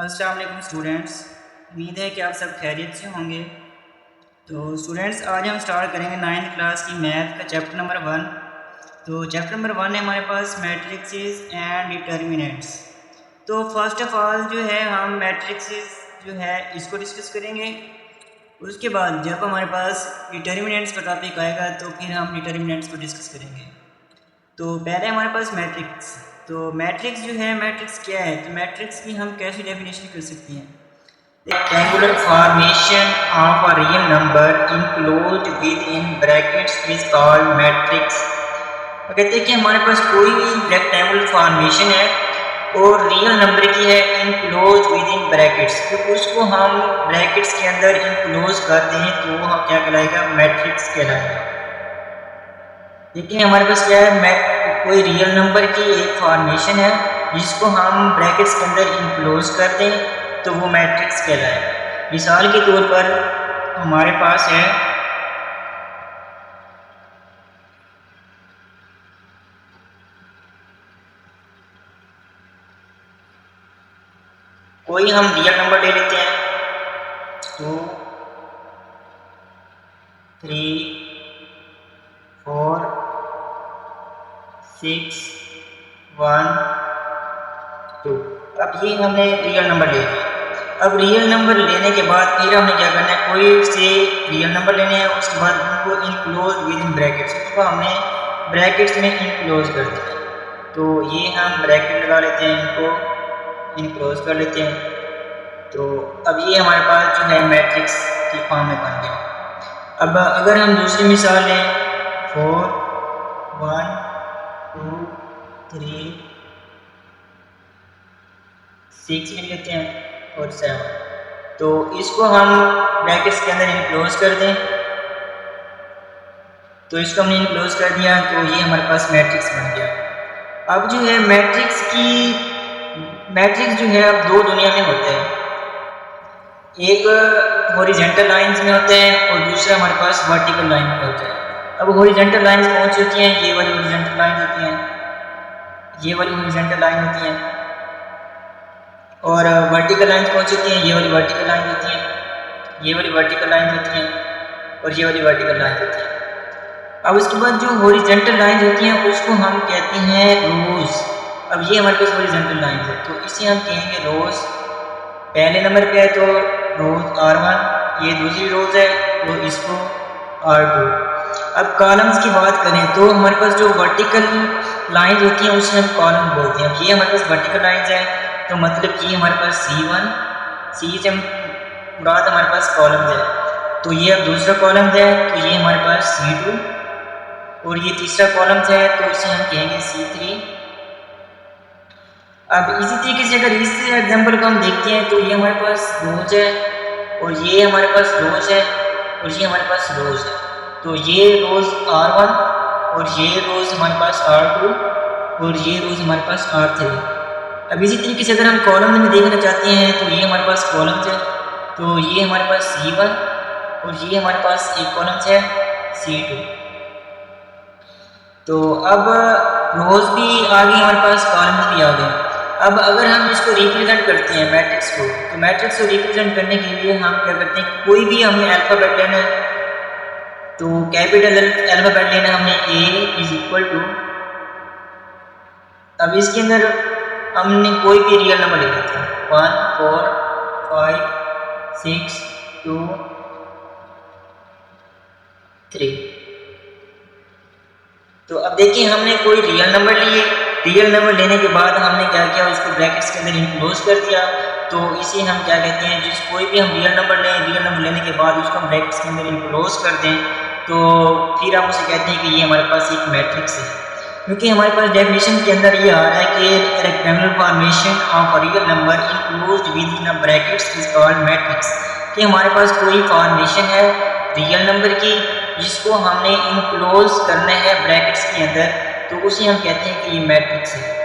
अस्सलाम वालेकुम स्टूडेंट्स, उम्मीद है कि आप सब खैरियत से होंगे। तो स्टूडेंट्स, आज हम स्टार्ट करेंगे 9th क्लास की मैथ का चैप्टर नंबर 1। तो चैप्टर नंबर 1 है हमारे पास मैट्रिक्सेस एंड डिटर्मिनेंट्स। तो फर्स्ट ऑफ ऑल जो है हम मैट्रिक्सेस जो है इसको डिस्कस करेंगे। उसके बाद जब हमारे पास डिटर्मिनेंट्स का टॉपिक आएगा तो फिर हम डिटर्मिनेंट्स को डिस्कस करेंगे। तो पहले हमारे पास मैट्रिक्स। तो मैट्रिक्स जो है, मैट्रिक्स क्या है? तो मैट्रिक्स की हम कैसी डेफिनेशन कर सकते हैं? Rectangular formation of a real number enclosed with in brackets is called matrix. तो कहते हैं कि हमारे पास कोई भी रेक्टेंगुलर फॉर्मेशन है और रियल नंबर की है इनक्लोज विद इन ब्रैकेट्स, तो उसको हम ब्रैकेट्स के अंदर इनक्लोज करते हैं तो वो हम क्या कहलाएगा? मैट्रिक्स कहलाएगा। देखिए हमारे पास क्या है, कोई रियल नंबर की एक फॉर्मेशन है जिसको हम ब्रैकेट्स के अंदर इनक्लोज कर दें तो वो मैट्रिक्स कहलाएगा। मिसाल के तौर पर हमारे पास है कोई हम रियल नंबर ले लेते हैं 2 3 4 6 1 2। अब ये हमने रियल नंबर ले लिया। अब रियल नंबर लेने के बाद फिर हमने क्या करना है, कोई से रियल नंबर लेने हैं, उसके बाद उनको इनक्लोज विद इन ब्रैकेट्स, उसको हमने ब्रैकेट्स में इनक्लोज कर दिया। तो ये हम ब्रैकेट लगा लेते हैं, इनको इनक्लोज कर लेते हैं। तो अब ये हमारे पास जो है मैट्रिक्स की फॉर्म में बन गया। अब अगर हम दूसरी मिसाल लें 4 1 2 3 6 ले लेते हैं और 7, तो इसको हम ब्रैकेट्स के अंदर इनक्लोज कर दें। तो इसको हमने इनक्लोज कर दिया तो ये हमारे पास मैट्रिक्स बन गया। अब जो है मैट्रिक्स जो है अब दो दुनिया में होते हैं, एक हॉरिजॉन्टल लाइंस में होते हैं और दूसरा हमारे पास वर्टिकल लाइन में होता है। अब हॉरिजॉन्टल लाइंस कौन सी होती हैं? ये वाली हॉरिजॉन्टल लाइन होती हैं, ये वाली हॉरिजॉन्टल लाइन होती हैं। और वर्टिकल लाइन कौन सी होती हैं? ये वाली वर्टिकल लाइन होती हैं, ये वाली वर्टिकल लाइन होती हैं और ये वाली वर्टिकल लाइन होती हैं। अब उसके बाद जो हॉरिजॉन्टल लाइन होती हैं उसको हम कहते हैं रोज। अब ये हमारे पास हॉरिजॉन्टल लाइन है तो इसे हम कहेंगे रोज। पहले नंबर पे है तो रोज R1, ये दूसरी रोज है तो इसको R2। अब कॉलम्स की बात करें तो हमारे पास जो वर्टिकल लाइन होती हैं उसे हम कॉलम बोलते हैं। ये हमारे पास वर्टिकल लाइंस है तो मतलब कि हमारे पास C1, C से मुराद हमारे पास कॉलम्स है, तो ये अब दूसरा कॉलम्स है तो ये हमारे पास C2 और ये तीसरा कॉलम्स है तो इसे हम कहेंगे C3। अब इसी तरीके से अगर इस एग्जांपल को हम देखते हैं तो ये हमारे पास रोज है और ये हमारे पास रोज है और ये हमारे पास रोज है, तो ये रोज R1 और ये रोज हमारे पास R2 और ये रोज हमारे पास R3। अब इसी तरीके से अगर हम कॉलम में देखना चाहते हैं तो ये हमारे पास कॉलम्स है, तो ये हमारे पास C1 और ये हमारे पास एक कॉलम्स है C2। तो अब रोज भी आ गई हमारे पास, कॉलम्स भी आ गए। अब अगर हम इसको रिप्रेजेंट करते हैं मैट्रिक्स को, तो मैट्रिक्स को रिप्रेजेंट करने के लिए हम क्या करते हैं, कोई भी हमें अल्फ़ाबेट लेना है तो कैपिटल अल्फ़ाबेट लेना हमने A इज इक्वल टू। अब इसके अंदर हमने कोई भी रियल नंबर ले लेते हैं 1 4 5 6 2 3। तो अब देखिए हमने कोई रियल नंबर लिए, रियल नंबर लेने के बाद हमने क्या किया, उसको ब्रैकेट्स के अंदर इनक्लोज कर दिया। तो इसे हम क्या कहते हैं, जिस कोई भी हम रियल नंबर लें, रियल नंबर लेने के बाद उसको हम ब्रैकेट्स के अंदर इनक्लोज कर दें तो फिर हम उसे कहते हैं कि ये हमारे पास एक मैट्रिक्स है। क्योंकि हमारे पास डेफिनेशन के अंदर ये आ रहा है कि rectangular formation of a real number enclosed with in a brackets is called matrix, कि हमारे पास कोई फॉर्मेशन है रियल नंबर की जिसको हमने इनक्लोज करना है ब्रैकेट्स के अंदर, तो उसे हम कहते हैं कि ये मैट्रिक्स है।